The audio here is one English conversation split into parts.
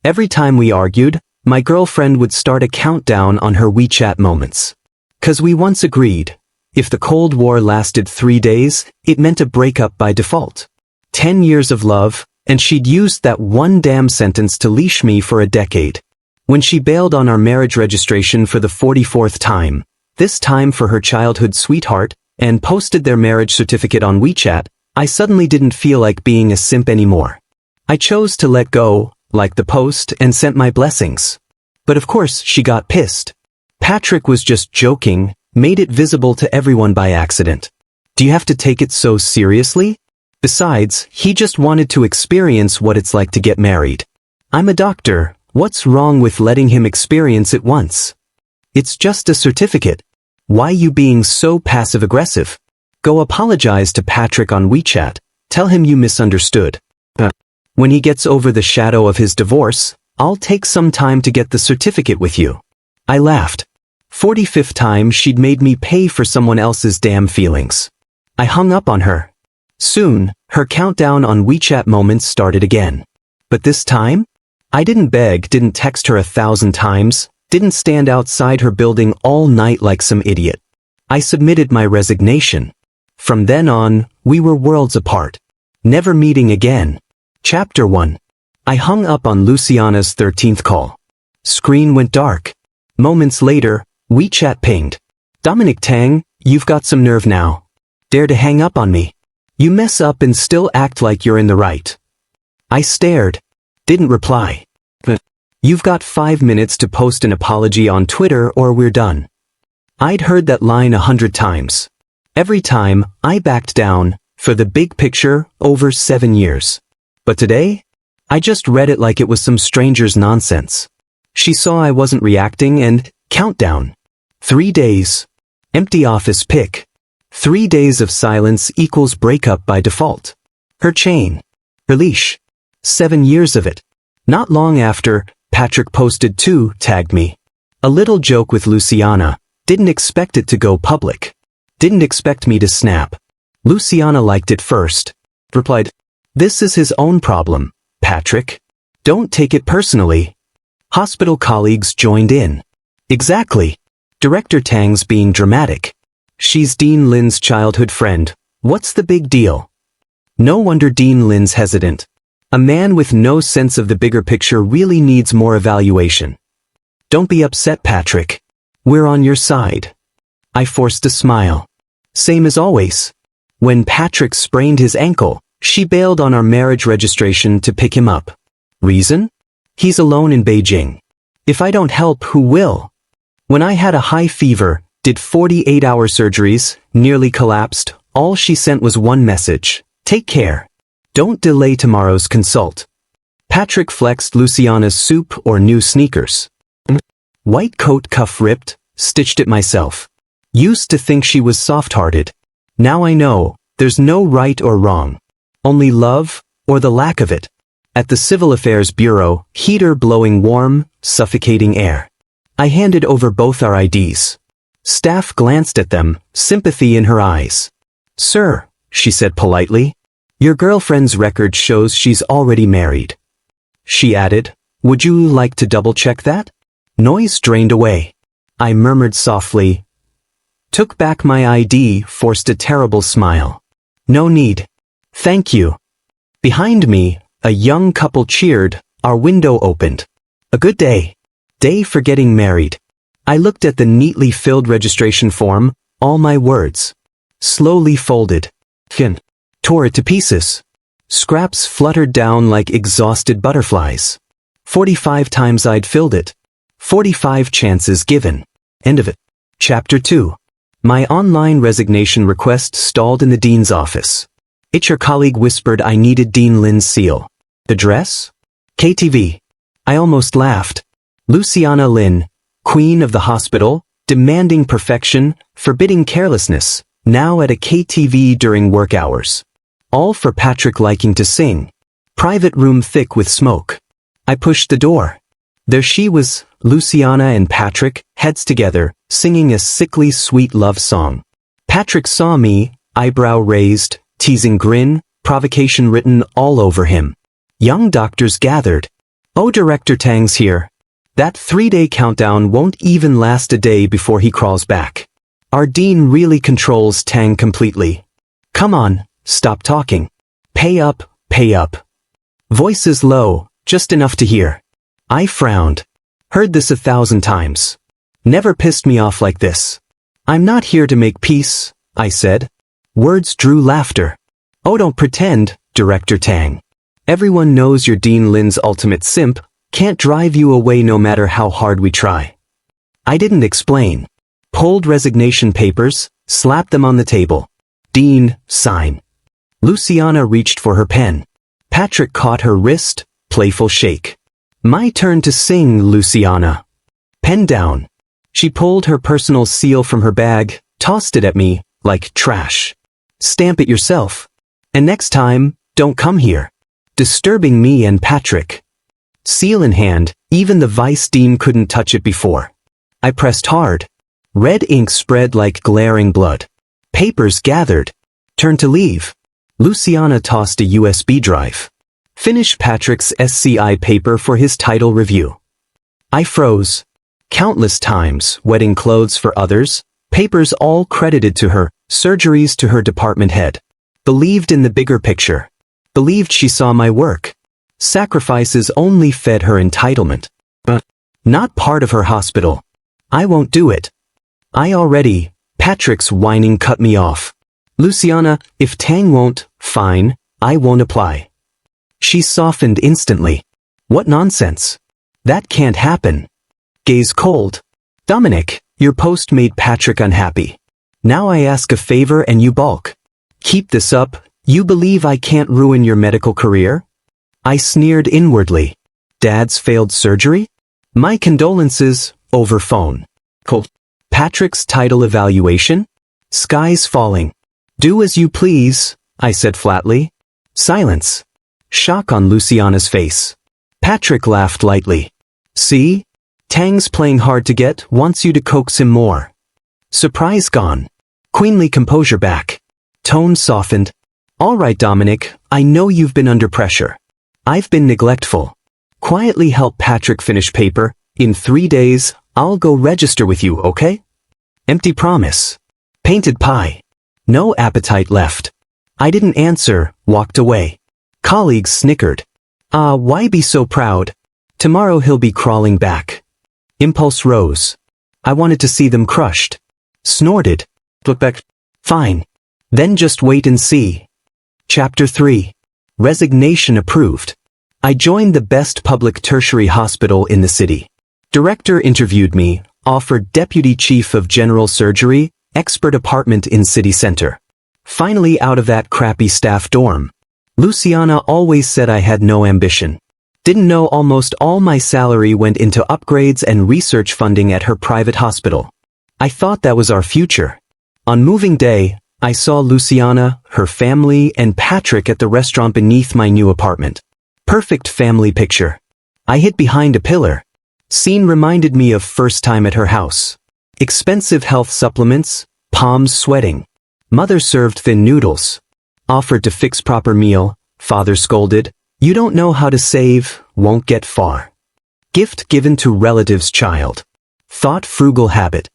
Every time we argued, my girlfriend would start a countdown on her WeChat moments. 'Cause we once agreed, if the Cold War lasted 3 days, it meant a breakup by default. 10 years of love, and she'd used that one damn sentence to leash me for a decade. When she bailed on our marriage registration for the 44th time, this time for her childhood sweetheart, and posted their marriage certificate on WeChat, I suddenly didn't feel like being a simp anymore. I chose to let go, liked the post, and sent my blessings. But of course, she got pissed. Patrick was just joking, made it visible to everyone by accident. Do you have to take it so seriously? Besides, he just wanted to experience what it's like to get married. I'm a doctor, what's wrong with letting him experience it once? It's just a certificate. Why you being so passive-aggressive? Go apologize to Patrick on WeChat, tell him you misunderstood. When he gets over the shadow of his divorce, I'll take some time to get the certificate with you. I laughed. 45th time she'd made me pay for someone else's damn feelings. I hung up on her. Soon, her countdown on WeChat moments started again. But this time? I didn't beg, didn't text her 1,000 times, didn't stand outside her building all night like some idiot. I submitted my resignation. From then on, we were worlds apart. Never meeting again. Chapter 1. I hung up on Luciana's 13th call. Screen went dark. Moments later, WeChat pinged. Dominic Tang, you've got some nerve now. Dare to hang up on me. You mess up and still act like you're in the right. I stared. Didn't reply. You've got 5 minutes to post an apology on Twitter or we're done. I'd heard that line 100 times. Every time, I backed down, for the big picture, over 7 years. But today, I just read it like it was some stranger's nonsense. She saw I wasn't reacting and, countdown. 3 days. Empty office pic. 3 days of silence equals breakup by default. Her chain. Her leash. 7 years of it. Not long after, Patrick posted too, tagged me. A little joke with Luciana. Didn't expect it to go public. Didn't expect me to snap. Luciana liked it first. Replied, "This is his own problem, Patrick. Don't take it personally." Hospital colleagues joined in. Exactly. Director Tang's being dramatic. She's Dean Lin's childhood friend. What's the big deal? No wonder Dean Lin's hesitant. A man with no sense of the bigger picture really needs more evaluation. Don't be upset, Patrick. We're on your side. I forced a smile. Same as always. When Patrick sprained his ankle, she bailed on our marriage registration to pick him up. Reason? He's alone in Beijing. If I don't help, who will? When I had a high fever, did 48-hour surgeries, nearly collapsed, all she sent was one message. Take care. Don't delay tomorrow's consult. Patrick flexed Luciana's soup or new sneakers. White coat cuff ripped, stitched it myself. Used to think she was soft-hearted. Now I know, there's no right or wrong. Only love, or the lack of it. At the Civil Affairs Bureau, heater blowing warm, suffocating air. I handed over both our IDs. Staff glanced at them, sympathy in her eyes. "Sir," she said politely, "your girlfriend's record shows she's already married." She added, "Would you like to double-check that?" Noise drained away. I murmured softly. Took back my ID, forced a terrible smile. "No need. Thank you." Behind me, a young couple cheered, our window opened. A good day. Day for getting married. I looked at the neatly filled registration form, all my words. Slowly folded. Tore it to pieces. Scraps fluttered down like exhausted butterflies. 45 times I'd filled it. 45 chances given. End of it. Chapter 2. My online resignation request stalled in the dean's office. HR colleague whispered I needed Dean Lin's seal. Address? KTV. I almost laughed. Luciana Lin, queen of the hospital, demanding perfection, forbidding carelessness, now at a KTV during work hours. All for Patrick liking to sing. Private room thick with smoke. I pushed the door. There she was, Luciana and Patrick, heads together, singing a sickly sweet love song. Patrick saw me, eyebrow raised, teasing grin, provocation written all over him. Young doctors gathered. Oh, Director Tang's here. That 3-day countdown won't even last a day before he crawls back. Our dean really controls Tang completely. Come on, stop talking. Pay up, pay up. Voice is low, just enough to hear. I frowned. Heard this 1,000 times. Never pissed me off like this. I'm not here to make peace, I said. Words drew laughter. Oh, don't pretend, Director Tang. Everyone knows you're Dean Lin's ultimate simp, can't drive you away no matter how hard we try. I didn't explain. Pulled resignation papers, slapped them on the table. Dean, sign. Luciana reached for her pen. Patrick caught her wrist, playful shake. My turn to sing, Luciana. Pen down. She pulled her personal seal from her bag, tossed it at me, like trash. Stamp it yourself. And next time, don't come here. Disturbing me and Patrick. Seal in hand, even the vice dean couldn't touch it before. I pressed hard. Red ink spread like glaring blood. Papers gathered. Turn to leave. Luciana tossed a USB drive. Finish Patrick's SCI paper for his title review. I froze. Countless times, wedding clothes for others, papers all credited to her, surgeries to her department head. Believed in the bigger picture. Believed she saw my work. Sacrifices only fed her entitlement. But not part of her hospital. I won't do it. Patrick's whining cut me off. Luciana, if Tang won't, fine, I won't apply. She softened instantly. What nonsense. That can't happen. Gaze cold. Dominic, your post made Patrick unhappy. Now I ask a favor and you balk. Keep this up, you believe I can't ruin your medical career? I sneered inwardly. Dad's failed surgery? My condolences, over phone. Patrick's title evaluation? Skies falling. Do as you please, I said flatly. Silence. Shock on Luciana's face. Patrick laughed lightly. See? Tang's playing hard to get, wants you to coax him more. Surprise gone. Queenly composure back. Tone softened. All right, Dominic, I know you've been under pressure. I've been neglectful. Quietly help Patrick finish paper. In 3 days, I'll go register with you, okay? Empty promise. Painted pie. No appetite left. I didn't answer, walked away. Colleagues snickered. Why be so proud? Tomorrow he'll be crawling back. Impulse rose. I wanted to see them crushed. Snorted. Look back. Fine. Then just wait and see. Chapter 3. Resignation approved. I joined the best public tertiary hospital in the city. Director interviewed me, offered deputy chief of general surgery, expert apartment in city center. Finally out of that crappy staff dorm. Luciana always said I had no ambition. Didn't know almost all my salary went into upgrades and research funding at her private hospital. I thought that was our future. On moving day, I saw Luciana, her family, and Patrick at the restaurant beneath my new apartment. Perfect family picture. I hid behind a pillar. Scene reminded me of first time at her house. Expensive health supplements, palms sweating. Mother served thin noodles. Offered to fix proper meal, father scolded. You don't know how to save, won't get far. Gift given to relative's child. Thought frugal habit.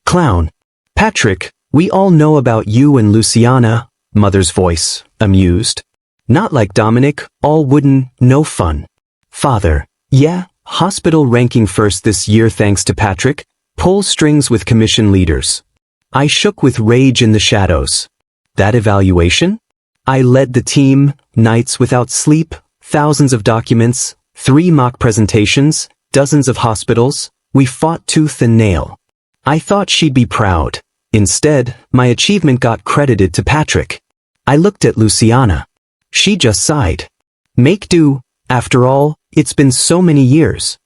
Clown. Patrick, we all know about you and Luciana, mother's voice, amused. Not like Dominic, all wooden, no fun. Father, yeah, hospital ranking first this year thanks to Patrick, pull strings with commission leaders. I shook with rage in the shadows. That evaluation? I led the team, nights without sleep, thousands of documents, 3 mock presentations, dozens of hospitals. We fought tooth and nail. I thought she'd be proud. Instead, my achievement got credited to Patrick. I looked at Luciana. She just sighed. Make do, after all, it's been so many years.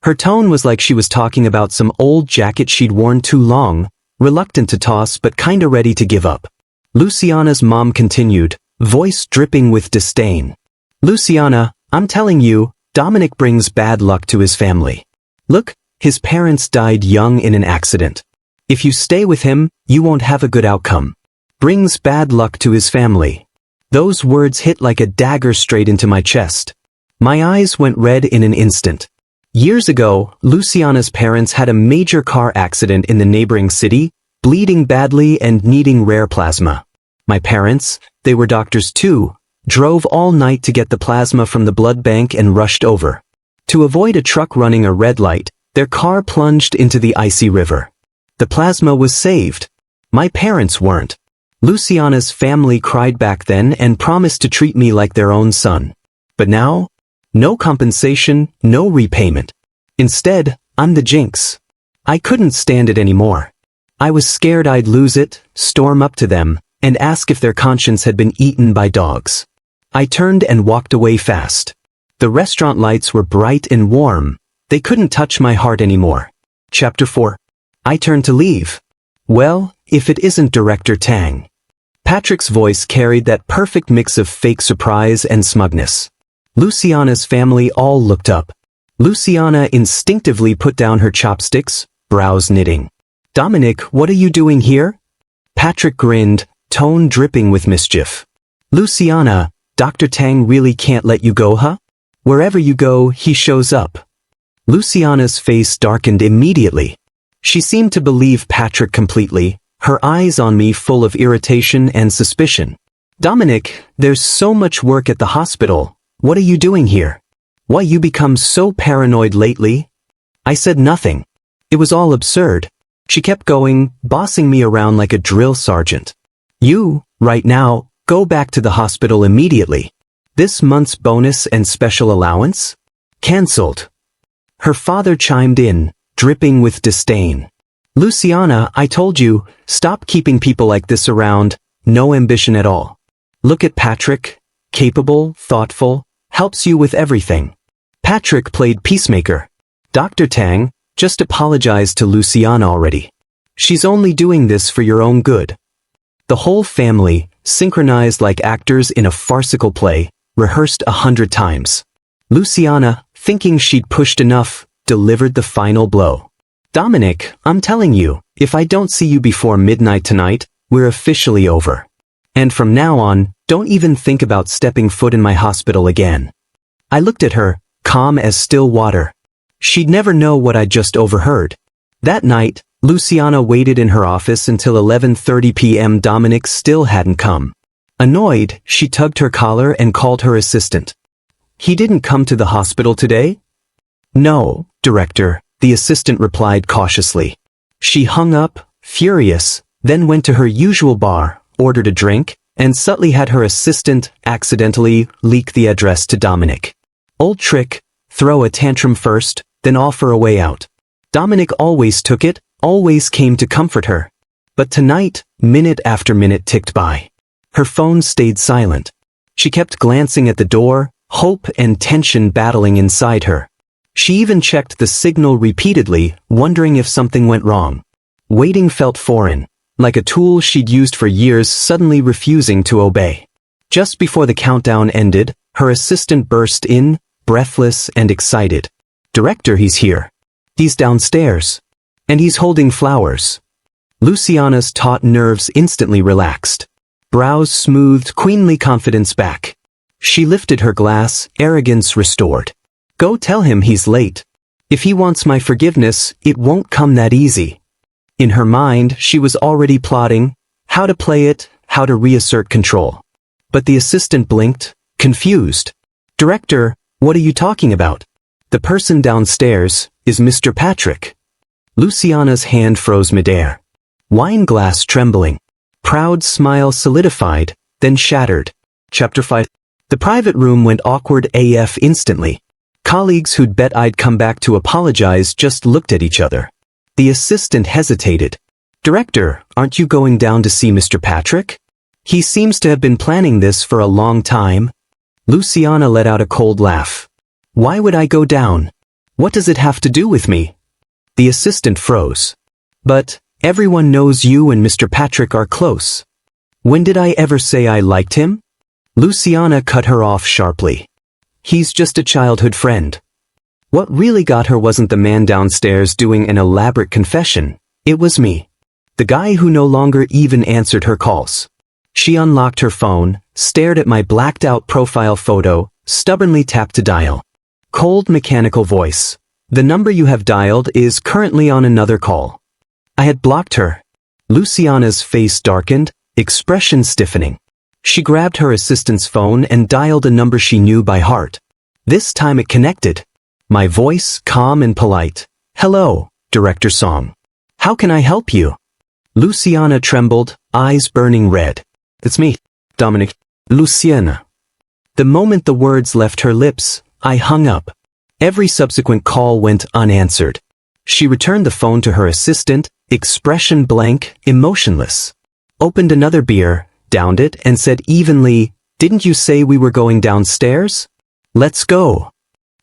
Her tone was like she was talking about some old jacket she'd worn too long, reluctant to toss but kinda ready to give up. Luciana's mom continued, voice dripping with disdain. Luciana, I'm telling you, Dominic brings bad luck to his family. Look, his parents died young in an accident. If you stay with him, you won't have a good outcome. Brings bad luck to his family. Those words hit like a dagger straight into my chest. My eyes went red in an instant. Years ago, Luciana's parents had a major car accident in the neighboring city, bleeding badly and needing rare plasma. My parents, they were doctors too, drove all night to get the plasma from the blood bank and rushed over. To avoid a truck running a red light, their car plunged into the icy river. The plasma was saved. My parents weren't. Luciana's family cried back then and promised to treat me like their own son. But now, no compensation, no repayment. Instead, I'm the jinx. I couldn't stand it anymore. I was scared I'd lose it, storm up to them, and ask if their conscience had been eaten by dogs. I turned and walked away fast. The restaurant lights were bright and warm. They couldn't touch my heart anymore. Chapter 4. I turned to leave. Well, if it isn't Director Tang. Patrick's voice carried that perfect mix of fake surprise and smugness. Luciana's family all looked up. Luciana instinctively put down her chopsticks, brows knitting. "Dominic, what are you doing here?" Patrick grinned, tone dripping with mischief. "Luciana, Dr. Tang really can't let you go, huh? Wherever you go, he shows up." Luciana's face darkened immediately. She seemed to believe Patrick completely, her eyes on me full of irritation and suspicion. "Dominic, there's so much work at the hospital. What are you doing here? Why you become so paranoid lately?" I said nothing. It was all absurd. She kept going, bossing me around like a drill sergeant. "You, right now, go back to the hospital immediately. This month's bonus and special allowance? Cancelled." Her father chimed in, dripping with disdain. "Luciana, I told you, stop keeping people like this around, no ambition at all. Look at Patrick, capable, thoughtful, helps you with everything." Patrick played peacemaker. "Dr. Tang, just apologize to Luciana already. She's only doing this for your own good." The whole family, synchronized like actors in a farcical play, rehearsed 100 times. Luciana, thinking she'd pushed enough, delivered the final blow. "Dominic, I'm telling you, if I don't see you before midnight tonight, we're officially over. And from now on, don't even think about stepping foot in my hospital again." I looked at her, calm as still water. She'd never know what I'd just overheard. That night, Luciana waited in her office until 11:30 p.m. Dominic still hadn't come. Annoyed, she tugged her collar and called her assistant. "He didn't come to the hospital today?" "No, Director," the assistant replied cautiously. She hung up, furious, then went to her usual bar, ordered a drink, and subtly had her assistant accidentally leak the address to Dominic. Old trick, throw a tantrum first, then offer a way out. Dominic always took it, always came to comfort her. But tonight, minute after minute ticked by. Her phone stayed silent. She kept glancing at the door, hope and tension battling inside her. She even checked the signal repeatedly, wondering if something went wrong. Waiting felt foreign, like a tool she'd used for years suddenly refusing to obey. Just before the countdown ended, her assistant burst in, breathless and excited. "Director, he's here. He's downstairs. And he's holding flowers." Luciana's taut nerves instantly relaxed. Brows smoothed, queenly confidence back. She lifted her glass, arrogance restored. "Go tell him he's late. If he wants my forgiveness, it won't come that easy." In her mind, she was already plotting how to play it, how to reassert control. But the assistant blinked, confused. "Director, what are you talking about? The person downstairs is Mr. Patrick." Luciana's hand froze midair. Wine glass trembling. Proud smile solidified, then shattered. Chapter 5. The private room went awkward AF instantly. Colleagues who'd bet I'd come back to apologize just looked at each other. The assistant hesitated. "Director, aren't you going down to see Mr. Patrick? He seems to have been planning this for a long time." Luciana let out a cold laugh. "Why would I go down? What does it have to do with me?" The assistant froze. "But everyone knows you and Mr. Patrick are close. When did I ever say I liked him?" Luciana cut her off sharply. "He's just a childhood friend." What really got her wasn't the man downstairs doing an elaborate confession. It was me. The guy who no longer even answered her calls. She unlocked her phone, stared at my blacked-out profile photo, Stubbornly tapped to dial. Cold mechanical voice. The number you have dialed is currently on another call. I had blocked her. Luciana's face darkened, expression stiffening. She grabbed her assistant's phone and dialed a number she knew by heart. This time it connected. My voice, calm and polite. Hello, Director Song. How can I help you? Luciana trembled, eyes burning red. It's me, Dominic. Luciana. The moment the words left her lips, I hung up. Every subsequent call went unanswered. She returned the phone to her assistant, expression blank, emotionless. Opened another beer, downed it, and said evenly, "Didn't you say we were going downstairs? Let's go."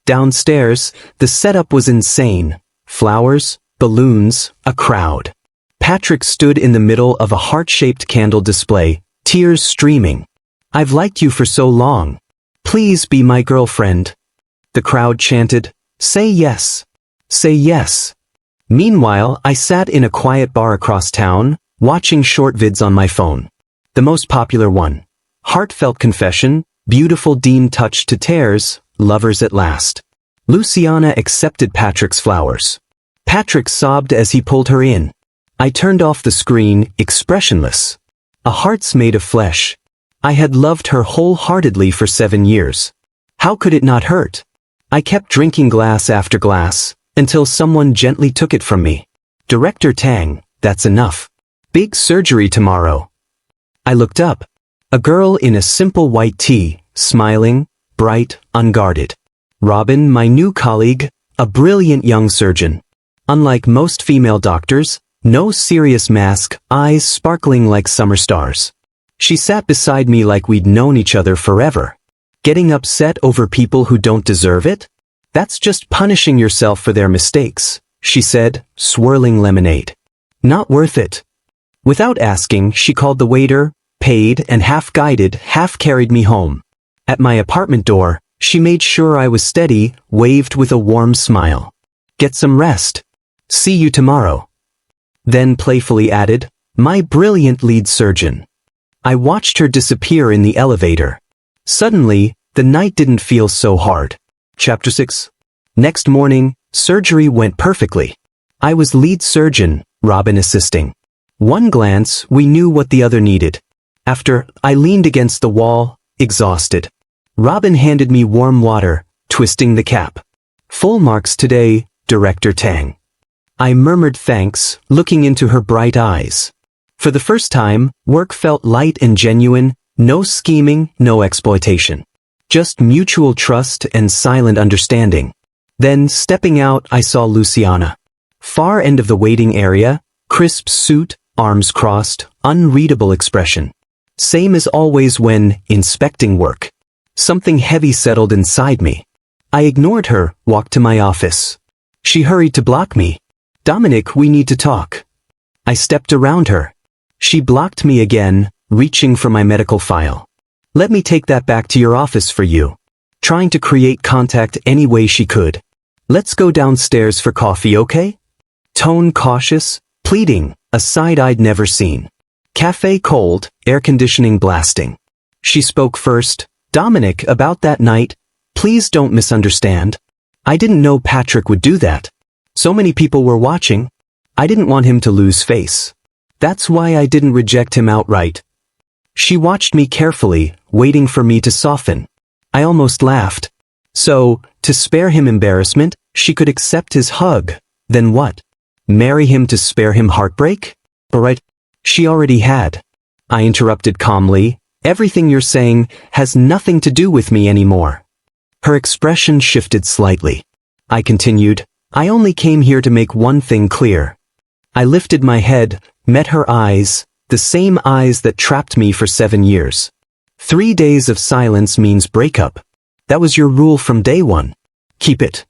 Downstairs, the setup was insane. Flowers, balloons, a crowd. Patrick stood in the middle of a heart-shaped candle display, tears streaming. "I've liked you for so long. Please be my girlfriend." The crowd chanted, "Say yes. Say yes." Meanwhile, I sat in a quiet bar across town, watching short vids on my phone. The most popular one. Heartfelt confession, beautiful Dean touched to tears, lovers at last. Luciana accepted Patrick's flowers. Patrick sobbed as he pulled her in. I turned off the screen, expressionless. A heart's made of flesh. I had loved her wholeheartedly for 7 years. How could it not hurt? I kept drinking glass after glass, until someone gently took it from me. "Director Tang, that's enough. Big surgery tomorrow." I looked up. A girl in a simple white tee, smiling, bright, unguarded. Robin, my new colleague, a brilliant young surgeon. Unlike most female doctors, no serious mask, eyes sparkling like summer stars. She sat beside me like we'd known each other forever. Getting upset over people who don't deserve it? That's just punishing yourself for their mistakes, she said, swirling lemonade. Not worth it. Without asking, she called the waiter, paid, and half-guided, half-carried me home. At my apartment door, she made sure I was steady, waved with a warm smile. "Get some rest. See you tomorrow." Then playfully added, "My brilliant lead surgeon." I watched her disappear in the elevator. Suddenly, the night didn't feel so hard. Chapter 6. Next morning, surgery went perfectly. I was lead surgeon, Robin assisting. One glance, we knew what the other needed. After, I leaned against the wall, exhausted. Robin handed me warm water, twisting the cap. "Full marks today, Director Tang." I murmured thanks, looking into her bright eyes. For the first time, work felt light and genuine, no scheming, no exploitation. Just mutual trust and silent understanding. Then, stepping out, I saw Luciana. Far end of the waiting area, crisp suit, arms crossed, unreadable expression. Same as always when inspecting work. Something heavy settled inside me. I ignored her, walked to my office. She hurried to block me. "Dominic, we need to talk." I stepped around her. She blocked me again, reaching for my medical file. "Let me take that back to your office for you." Trying to create contact any way she could. "Let's go downstairs for coffee, okay?" Tone cautious, pleading, a side I'd never seen. Cafe cold, air conditioning blasting. She spoke first. "Dominic, about that night, please don't misunderstand. I didn't know Patrick would do that. So many people were watching. I didn't want him to lose face. That's why I didn't reject him outright." She watched me carefully, waiting for me to soften. I almost laughed. So, to spare him embarrassment, she could accept his hug. Then what? Marry him to spare him heartbreak? Alright. She already had. I interrupted calmly. "Everything you're saying has nothing to do with me anymore." Her expression shifted slightly. I continued, "I only came here to make one thing clear." I lifted my head, met her eyes, the same eyes that trapped me for 7 years. 3 days of silence means breakup. That was your rule from day one. Keep it.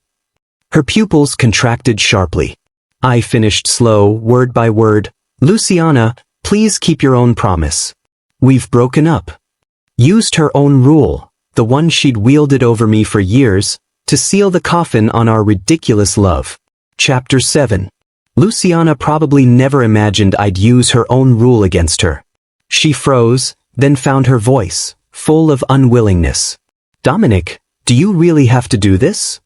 Her pupils contracted sharply. I finished slow, word by word. "Luciana, please keep your own promise. We've broken up." Used her own rule, the one she'd wielded over me for years, to seal the coffin on our ridiculous love. Chapter 7. Luciana probably never imagined I'd use her own rule against her. She froze, then found her voice, full of unwillingness. "Dominic, Do you really have to do this?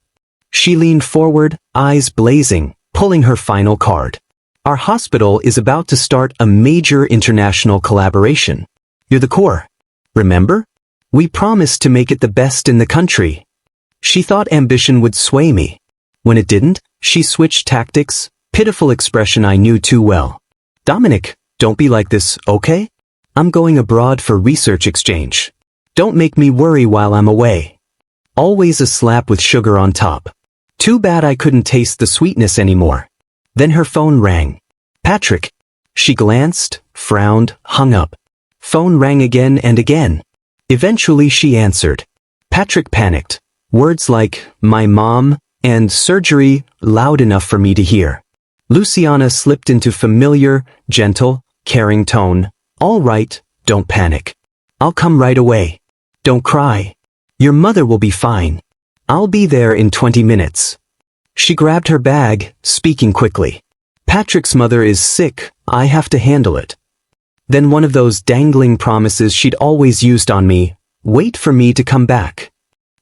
She leaned forward, eyes blazing, pulling her final card. Our hospital is about to start a major international collaboration. You're the core. Remember? We promised to make it the best in the country. She thought ambition would sway me. When it didn't, she switched tactics, pitiful expression I knew too well. Dominic, don't be like this, okay? I'm going abroad for research exchange. Don't make me worry while I'm away. Always a slap with sugar on top. Too bad I couldn't taste the sweetness anymore. Then her phone rang. Patrick. She glanced, frowned, hung up. Phone rang again and again. Eventually she answered. Patrick panicked. Words like, my mom, and surgery, loud enough for me to hear. Luciana slipped into familiar, gentle, caring tone. All right, don't panic. I'll come right away. Don't cry. Your mother will be fine. I'll be there in 20 minutes. She grabbed her bag, speaking quickly. Patrick's mother is sick, I have to handle it. Then one of those dangling promises she'd always used on me, wait for me to come back.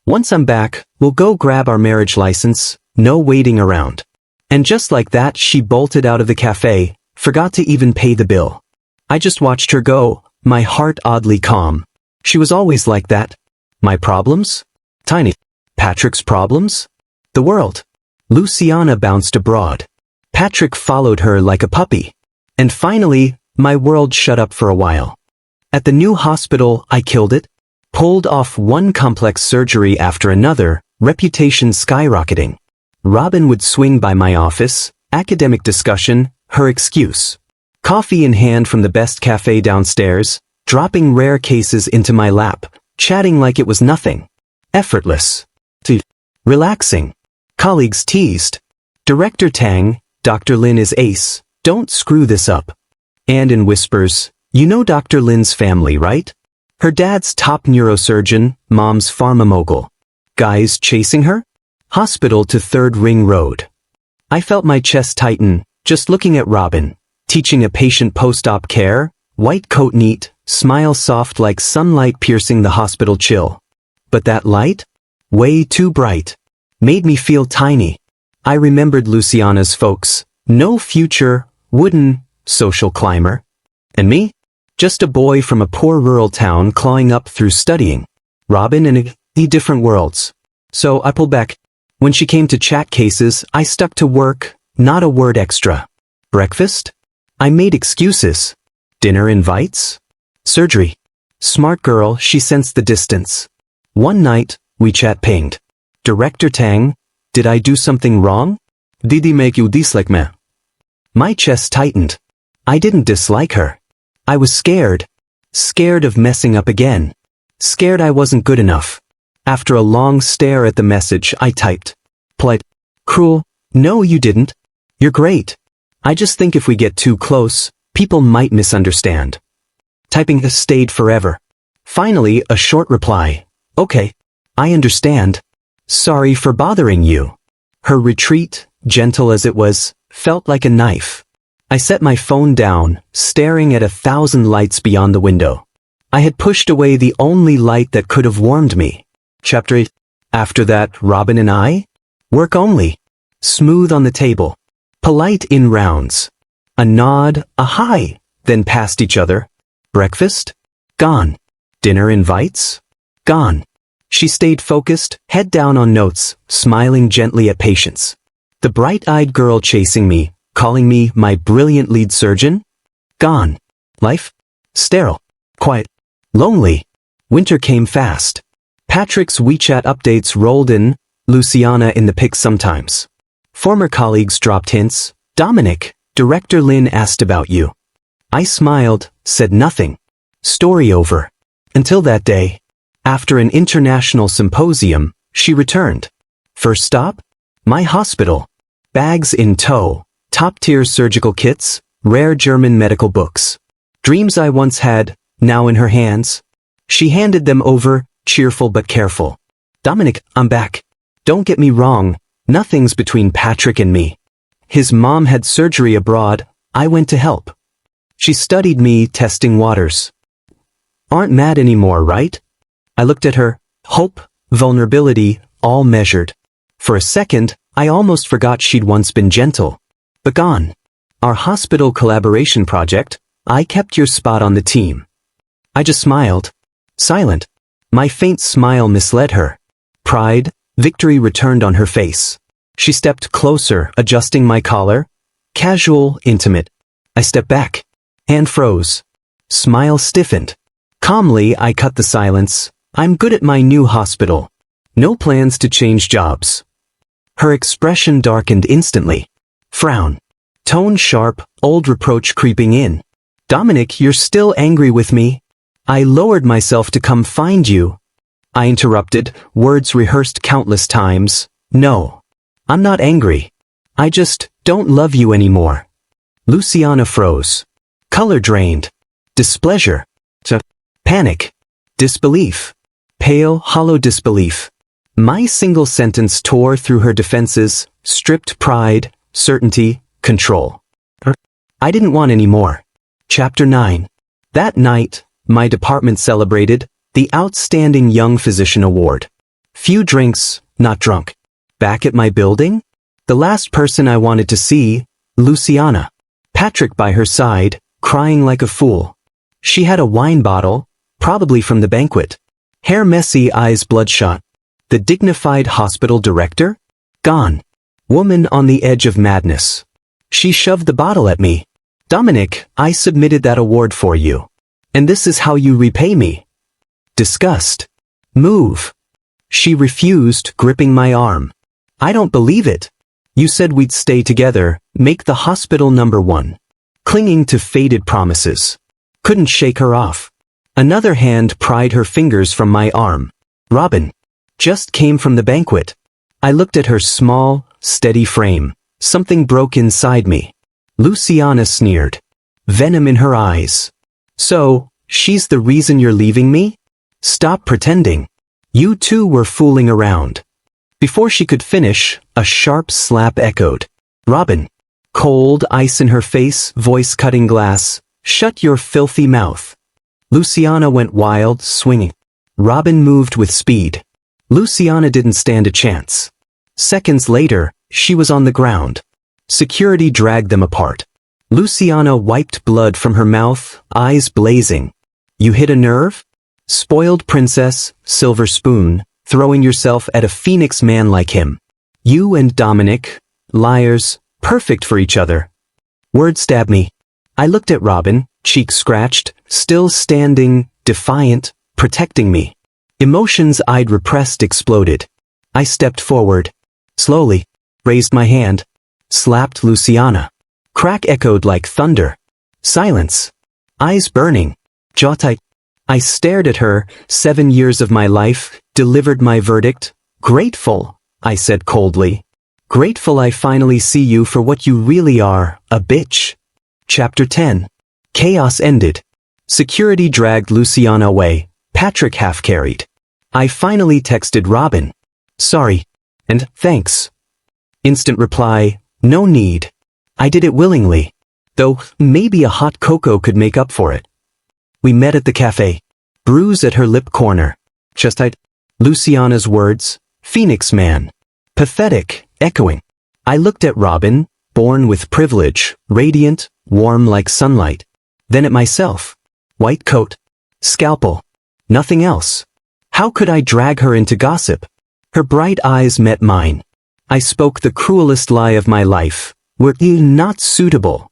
Once I'm back, we'll go grab our marriage license, no waiting around. And just like that she bolted out of the cafe, forgot to even pay the bill. I just watched her go, my heart oddly calm. She was always like that. My problems? Tiny. Patrick's problems? The world. Luciana bounced abroad. Patrick followed her like a puppy. And finally, my world shut up for a while. At the new hospital, I killed it. Pulled off one complex surgery after another, reputation skyrocketing. Robin would swing by my office, academic discussion, her excuse. Coffee in hand from the best cafe downstairs, dropping rare cases into my lap, chatting like it was nothing. Effortless. Relaxing. Colleagues teased. Director Tang, Dr. Lin is ace, don't screw this up. And in whispers, you know Dr. Lin's family, right? Her dad's top neurosurgeon, mom's pharma mogul. Guys chasing her? Hospital to Third Ring Road. I felt my chest tighten, just looking at Robin, teaching a patient post-op care, white coat neat, smile soft like sunlight piercing the hospital chill. But that light? Way too bright. Made me feel tiny. I remembered Luciana's folks, no future, wooden, social climber. And me? Just a boy from a poor rural town clawing up through studying. Robin in different worlds. So I pulled back. When she came to chat cases, I stuck to work, not a word extra. Breakfast? I made excuses. Dinner invites? Surgery. Smart girl, she sensed the distance. One night, WeChat pinged. Director Tang, did I do something wrong? Did he make you dislike me? My chest tightened. I didn't dislike her. I was scared. Scared of messing up again. Scared I wasn't good enough. After a long stare at the message, I typed. Polite. Cruel. No, you didn't. You're great. I just think if we get too close, people might misunderstand. Typing has stayed forever. Finally, a short reply. Okay. I understand. Sorry for bothering you. Her retreat, gentle as it was, felt like a knife. I set my phone down, staring at 1,000 lights beyond the window. I had pushed away the only light that could have warmed me. Chapter 8. After that, Robin and I? Work only. Smooth on the table. Polite in rounds. A nod, a hi, then past each other. Breakfast? Gone. Dinner invites? Gone. She stayed focused, head down on notes, smiling gently at patients. The bright-eyed girl chasing me, calling me my brilliant lead surgeon? Gone. Life? Sterile. Quiet. Lonely. Winter came fast. Patrick's WeChat updates rolled in, Luciana in the pics sometimes. Former colleagues dropped hints. Dominic, Director Lin asked about you. I smiled, said nothing. Story over. Until that day. After an international symposium, she returned. First stop? My hospital. Bags in tow, top-tier surgical kits, rare German medical books. Dreams I once had, now in her hands. She handed them over, cheerful but careful. Dominic, I'm back. Don't get me wrong, nothing's between Patrick and me. His mom had surgery abroad, I went to help. She studied me, testing waters. Aren't mad anymore, right? I looked at her, hope, vulnerability, all measured. For a second, I almost forgot she'd once been gentle. But gone. Our hospital collaboration project, I kept your spot on the team. I just smiled. Silent. My faint smile misled her. Pride, victory returned on her face. She stepped closer, adjusting my collar. Casual, intimate. I stepped back. Hand froze. Smile stiffened. Calmly, I cut the silence. I'm good at my new hospital. No plans to change jobs. Her expression darkened instantly. Frown. Tone sharp, old reproach creeping in. Dominic, you're still angry with me? I lowered myself to come find you. I interrupted, words rehearsed countless times. No. I'm not angry. I just don't love you anymore. Luciana froze. Color drained. Displeasure. Panic. Disbelief. Pale, hollow disbelief. My single sentence tore through her defenses, stripped pride, certainty, control. I didn't want any more. Chapter 9. That night, my department celebrated the Outstanding Young Physician Award. Few drinks, not drunk. Back at my building? The last person I wanted to see, Luciana. Patrick by her side, crying like a fool. She had a wine bottle, probably from the banquet. Hair messy, eyes bloodshot. The dignified hospital director? Gone. Woman on the edge of madness. She shoved the bottle at me. Dominic, I submitted that award for you. And this is how you repay me. Disgust. Move. She refused, gripping my arm. I don't believe it. You said we'd stay together, make the hospital #1. Clinging to faded promises. Couldn't shake her off. Another hand pried her fingers from my arm. Robin. Just came from the banquet. I looked at her small, steady frame. Something broke inside me. Luciana sneered. Venom in her eyes. So, she's the reason you're leaving me? Stop pretending. You two were fooling around. Before she could finish, a sharp slap echoed. Robin. Cold ice in her face, voice cutting glass. Shut your filthy mouth. Luciana went wild, swinging. Robin moved with speed. Luciana didn't stand a chance. Seconds later, she was on the ground. Security dragged them apart. Luciana wiped blood from her mouth, eyes blazing. You hit a nerve? Spoiled princess, silver spoon, throwing yourself at a phoenix man like him. You and Dominic, liars, perfect for each other. Word stabbed me. I looked at Robin, cheek scratched, still standing, defiant, protecting me. Emotions I'd repressed exploded. I stepped forward. Slowly. Raised my hand. Slapped Luciana. Crack echoed like thunder. Silence. Eyes burning. Jaw tight. I stared at her, 7 years of my life, delivered my verdict. Grateful, I said coldly. Grateful I finally see you for what you really are, a bitch. Chapter 10. Chaos ended. Security dragged Luciana away, Patrick half-carried. I finally texted Robin. Sorry. And thanks. Instant reply, no need. I did it willingly. Though, maybe a hot cocoa could make up for it. We met at the cafe. Bruise at her lip corner. Just tight. Luciana's words, Phoenix man. Pathetic, echoing. I looked at Robin, born with privilege, radiant, warm like sunlight. Then at myself. White coat. Scalpel. Nothing else. How could I drag her into gossip? Her bright eyes met mine. I spoke the cruelest lie of my life. Were you not suitable?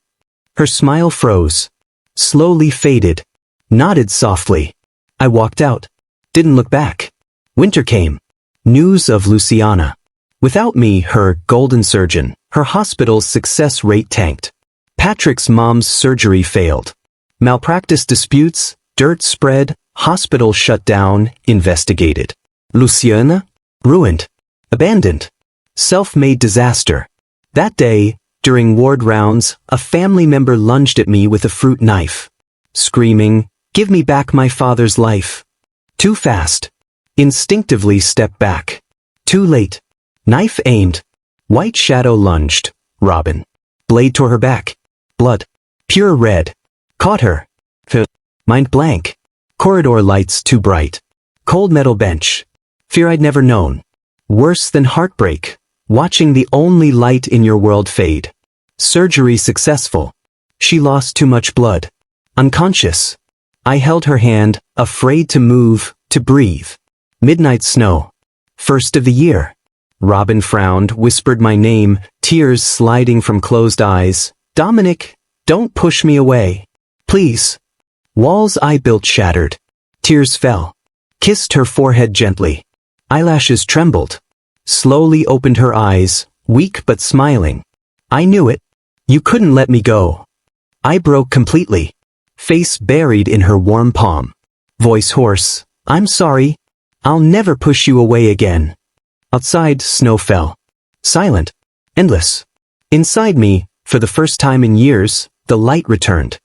Her smile froze. Slowly faded. Nodded softly. I walked out. Didn't look back. Winter came. News of Luciana. Without me, her golden surgeon, her hospital's success rate tanked. Patrick's mom's surgery failed. Malpractice disputes, dirt spread, hospital shut down, investigated. Luciana? Ruined. Abandoned. Self-made disaster. That day, during ward rounds, a family member lunged at me with a fruit knife. Screaming, give me back my father's life. Too fast. Instinctively stepped back. Too late. Knife aimed. White shadow lunged. Robin. Blade tore her back. Blood. Pure red. Caught her. Mind blank. Corridor lights too bright. Cold metal bench. Fear I'd never known. Worse than heartbreak. Watching the only light in your world fade. Surgery successful. She lost too much blood. Unconscious. I held her hand, afraid to move, to breathe. Midnight snow. First of the year. Robin frowned, whispered my name, tears sliding from closed eyes. Dominic, don't push me away. Please. Walls I built shattered. Tears fell. Kissed her forehead gently. Eyelashes trembled. Slowly opened her eyes, weak but smiling. I knew it. You couldn't let me go. I broke completely. Face buried in her warm palm. Voice hoarse. I'm sorry. I'll never push you away again. Outside, snow fell. Silent. Endless. Inside me, for the first time in years, the light returned.